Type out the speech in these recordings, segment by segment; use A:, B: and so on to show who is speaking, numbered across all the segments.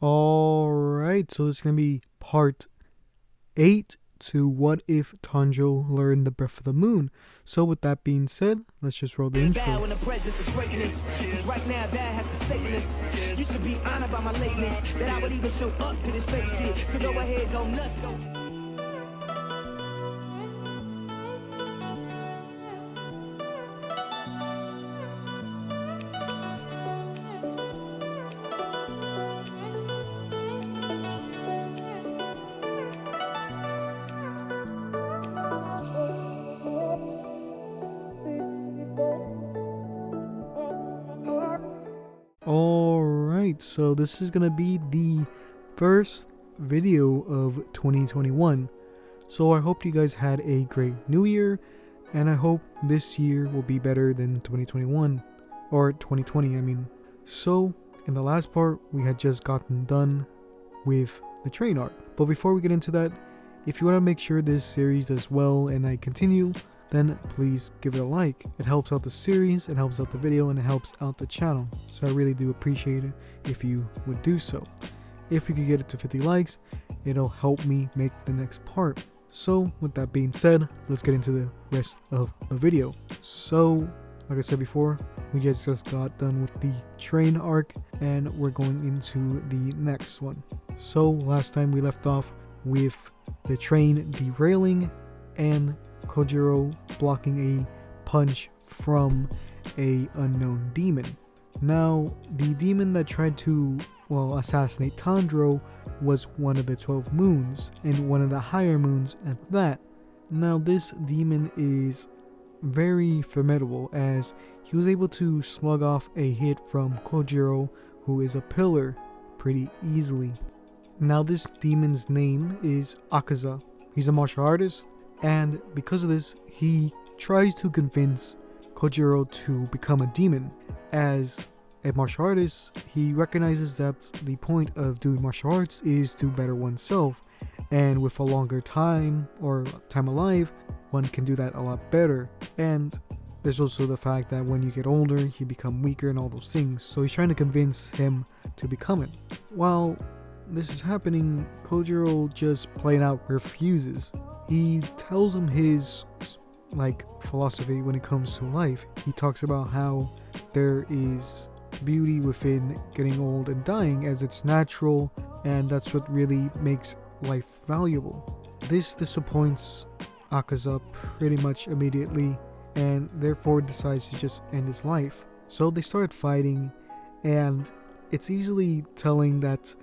A: Alright, so this is going to be part 8 to what if Tanjiro learned the breath of the moon. So with that being said, let's just roll the intro.
B: In the presence of greatness, 'cause right now that has forsaken us. You should be honored by my lateness, that I would even show up to this fake shit. So go ahead, go nuts, go.
A: Alright, so this is going to be the first video of 2021. So I hope you guys had a great new year, and I hope this year will be better than 2021, or 2020 I mean. So in the last part we had just gotten done with the train arc, but before we get into that, if you want to make sure this series does well and I continue, then please give it a like. It helps out the series, it helps out the video, and it helps out the channel. So I really do appreciate it if you would do so. If we could get it to 50 likes, it'll help me make the next part. So with that being said, let's get into the rest of the video. So like I said before, we just got done with the train arc and we're going into the next one. So last time we left off with the train derailing and Kojiro blocking a punch from a unknown demon. Now, the demon that tried to, assassinate Tanjiro was one of the 12 moons, and one of the higher moons at that. Now, this demon is very formidable, as he was able to slug off a hit from Kojiro, who is a pillar, pretty easily. Now, this demon's name is Akaza. He's a martial artist, and because of this, he tries to convince Kojiro to become a demon. As a martial artist, he recognizes that the point of doing martial arts is to better oneself, and with a longer time or time alive, one can do that a lot better. And there's also the fact that when you get older, you become weaker and all those things. So he's trying to convince him to become it. While this is happening, Kojiro just plain out refuses. He tells him his philosophy when it comes to life. He talks about how there is beauty within getting old and dying, as it's natural, and that's what really makes life valuable. This disappoints Akaza pretty much immediately, and therefore decides to just end his life. So they start fighting, and it's easily telling that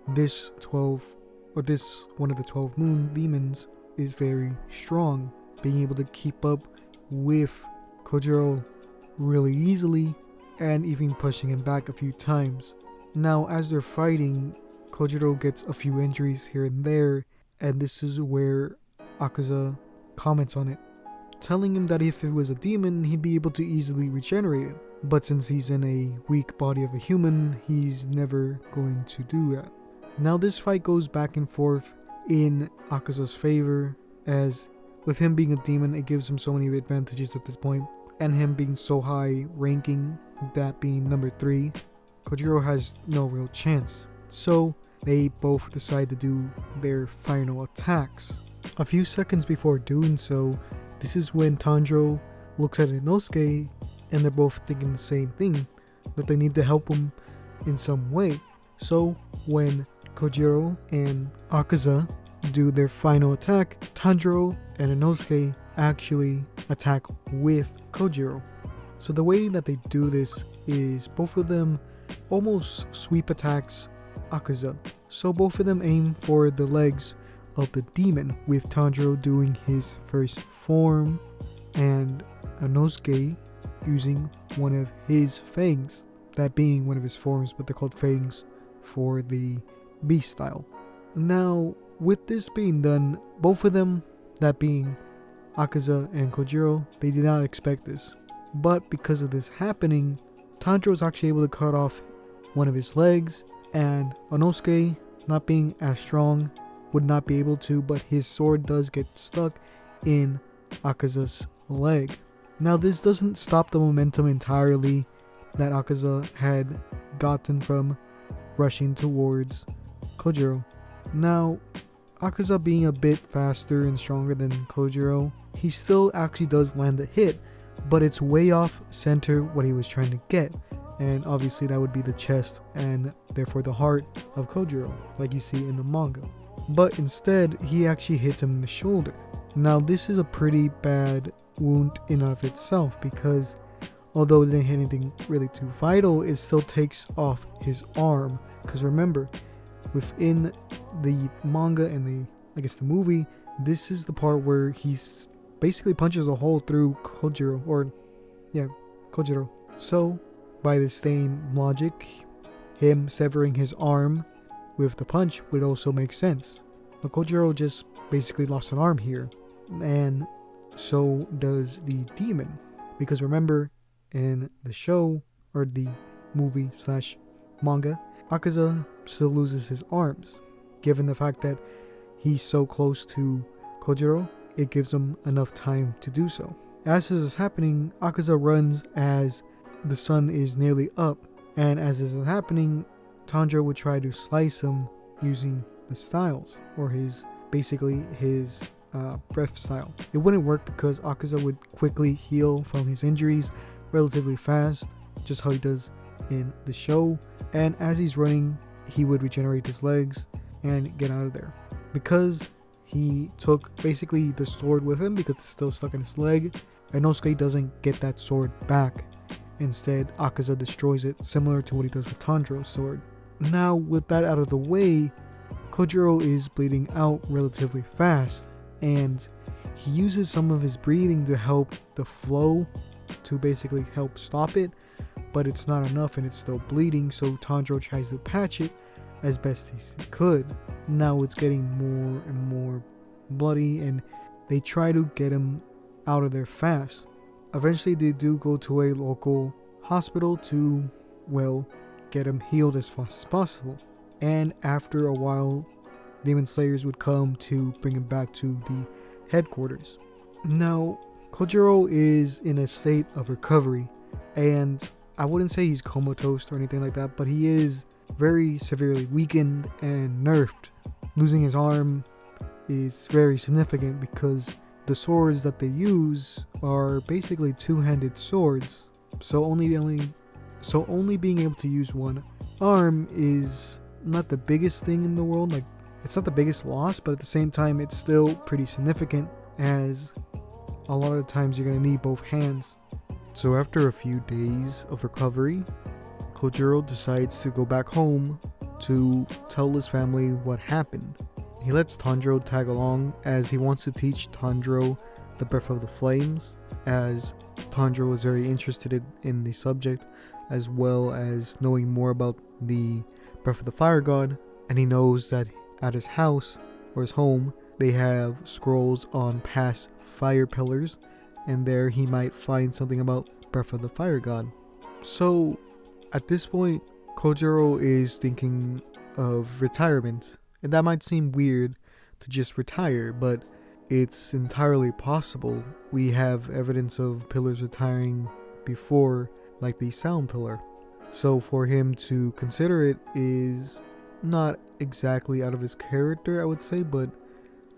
A: this one of the 12 moon demons is very strong, being able to keep up with Kojiro really easily and even pushing him back a few times. Now, as they're fighting, Kojiro gets a few injuries here and there, and this is where Akaza comments on it, telling him that if it was a demon, he'd be able to easily regenerate it. But since he's in a weak body of a human, he's never going to do that. Now, this fight goes back and forth in Akaza's favor, as with him being a demon, it gives him so many advantages at this point, and him being so high ranking, that being number 3, Kojiro has no real chance. So they both decide to do their final attacks. A few seconds before doing so, this is when Tanjiro looks at Inosuke, and they're both thinking the same thing, that they need to help him in some way. So when Kojiro and Akaza do their final attack, Tanjiro and Inosuke actually attack with Kojiro. So the way that they do this is both of them almost sweep attacks Akaza. So both of them aim for the legs of the demon, with Tanjiro doing his first form and Inosuke using one of his fangs, that being one of his forms, but they're called fangs for the beast style. Now, with this being done, both of them, that being Akaza and Kojiro, they did not expect this. But because of this happening, Tanjiro is actually able to cut off one of his legs, and Inosuke, not being as strong, would not be able to, but his sword does get stuck in Akaza's leg. Now, this doesn't stop the momentum entirely that Akaza had gotten from rushing towards Kojiro. Now, Akaza being a bit faster and stronger than Kojiro, he still actually does land the hit, but it's way off center what he was trying to get, and obviously that would be the chest and therefore the heart of Kojiro, like you see in the manga. But instead, he actually hits him in the shoulder. Now this is a pretty bad wound in and of itself, because although it didn't hit anything really too vital, it still takes off his arm. Because remember, within the manga and the movie, this is the part where he's basically punches a hole through Kojiro, Kojiro. So by the same logic, him severing his arm with the punch would also make sense. But Kojiro just basically lost an arm here, and so does the demon. Because remember, in the show, or the movie / manga, Akaza still loses his arms. Given the fact that he's so close to Kojiro, it gives him enough time to do so. As this is happening, Akaza runs as the sun is nearly up, and as this is happening, Tanjiro would try to slice him using the styles, or his breath style. It wouldn't work because Akaza would quickly heal from his injuries relatively fast, just how he does in the show, and as he's running, he would regenerate his legs and get out of there. Because he took basically the sword with him because it's still stuck in his leg, Inosuke doesn't get that sword back. Instead, Akaza destroys it, similar to what he does with Tanjiro's sword. Now, with that out of the way, Kojiro is bleeding out relatively fast, and he uses some of his breathing to help the flow, to basically help stop it, but it's not enough and it's still bleeding, so Tanjiro tries to patch it as best as he could. Now it's getting more and more bloody, and they try to get him out of there fast. Eventually they do go to a local hospital to, get him healed as fast as possible. And after a while, Demon Slayers would come to bring him back to the headquarters. Now, Kojiro is in a state of recovery, and I wouldn't say he's comatose or anything like that, but he is very severely weakened and nerfed. Losing his arm is very significant because the swords that they use are basically two-handed swords, so only being able to use one arm is not the biggest thing in the world. Like, it's not the biggest loss, but at the same time it's still pretty significant, as a lot of the times you're going to need both hands. So after a few days of recovery, Kojiro decides to go back home to tell his family what happened. He lets Tanjiro tag along, as he wants to teach Tanjiro the Breath of the Flames, as Tanjiro was very interested in the subject, as well as knowing more about the Breath of the Fire God, and he knows that at his house, or his home, they have scrolls on past fire pillars, and there he might find something about Breath of the Fire God. So at this point, Kojiro is thinking of retirement, and that might seem weird to just retire, but it's entirely possible. We have evidence of pillars retiring before, like the sound pillar. So for him to consider it is not exactly out of his character, I would say, but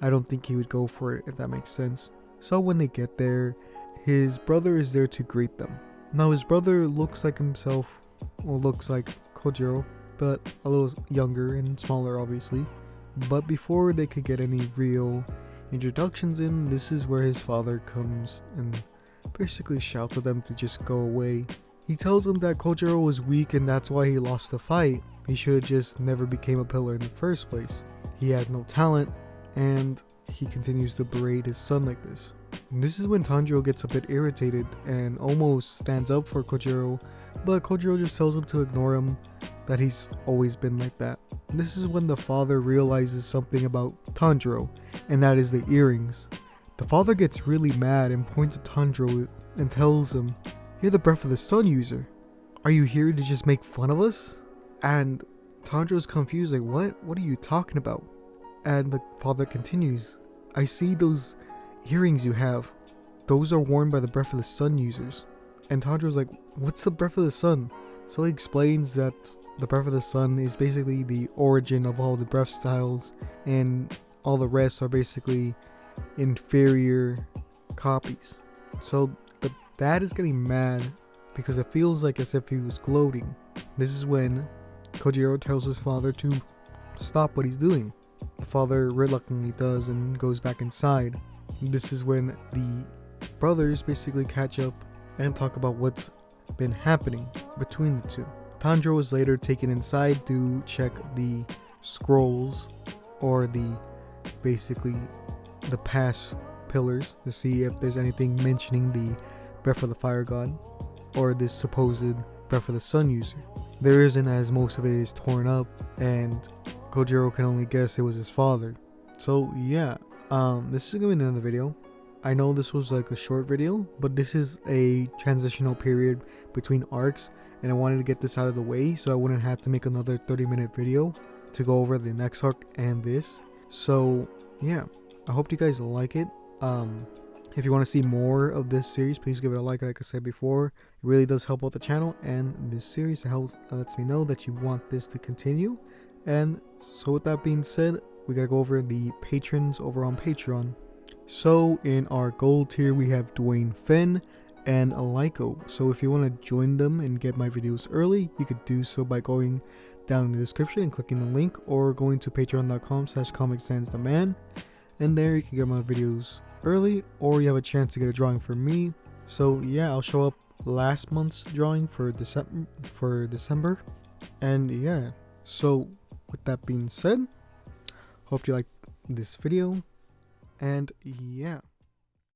A: I don't think he would go for it, if that makes sense. So when they get there, his brother is there to greet them. Now his brother looks like himself, or looks like Kojiro, but a little younger and smaller obviously. But before they could get any real introductions in, this is where his father comes and basically shouts at them to just go away. He tells them that Kojiro was weak and that's why he lost the fight. He should have just never became a pillar in the first place. He had no talent, and he continues to berate his son like this. And this is when Tanjiro gets a bit irritated and almost stands up for Kojiro, but Kojiro just tells him to ignore him, that he's always been like that. And this is when the father realizes something about Tanjiro, and that is the earrings. The father gets really mad and points at Tanjiro and tells him, "You're the Breath of the Sun user. Are you here to just make fun of us?" And Tanjiro's confused, like, what are you talking about? And the father continues, "I see those earrings you have. Those are worn by the Breath of the Sun users." And Tanjiro's like, "What's the Breath of the Sun?" So he explains that the Breath of the Sun is basically the origin of all the breath styles, and all the rest are basically inferior copies. So the dad is getting mad because it feels like as if he was gloating. This is when Kojiro tells his father to stop what he's doing. The father reluctantly does and goes back inside. This is when the brothers basically catch up and talk about what's been happening between the two. Tanjiro is later taken inside to check the scrolls, or basically the past pillars, to see if there's anything mentioning the Breath of the Fire God or this supposed Breath of the Sun user. There isn't, as most of it is torn up, and Kojiro can only guess it was his father. So yeah, this is gonna be another video. I know this was like a short video, but this is a transitional period between arcs, and I wanted to get this out of the way so I wouldn't have to make another 30-minute video to go over the next arc and this. So yeah, I hope you guys like it. If you want to see more of this series, please give it a like I said before. It really does help out the channel and this series. It lets me know that you want this to continue. And so with that being said, we gotta go over the patrons over on Patreon. So in our gold tier, we have Dwayne Finn and Aliko. So if you want to join them and get my videos early, you could do so by going down in the description and clicking the link, or going to patreon.com/comicsanstheman, and there you can get my videos early, or you have a chance to get a drawing from me. So yeah, I'll show up last month's drawing for December. And yeah, so with that being said, hope you like this video, and yeah.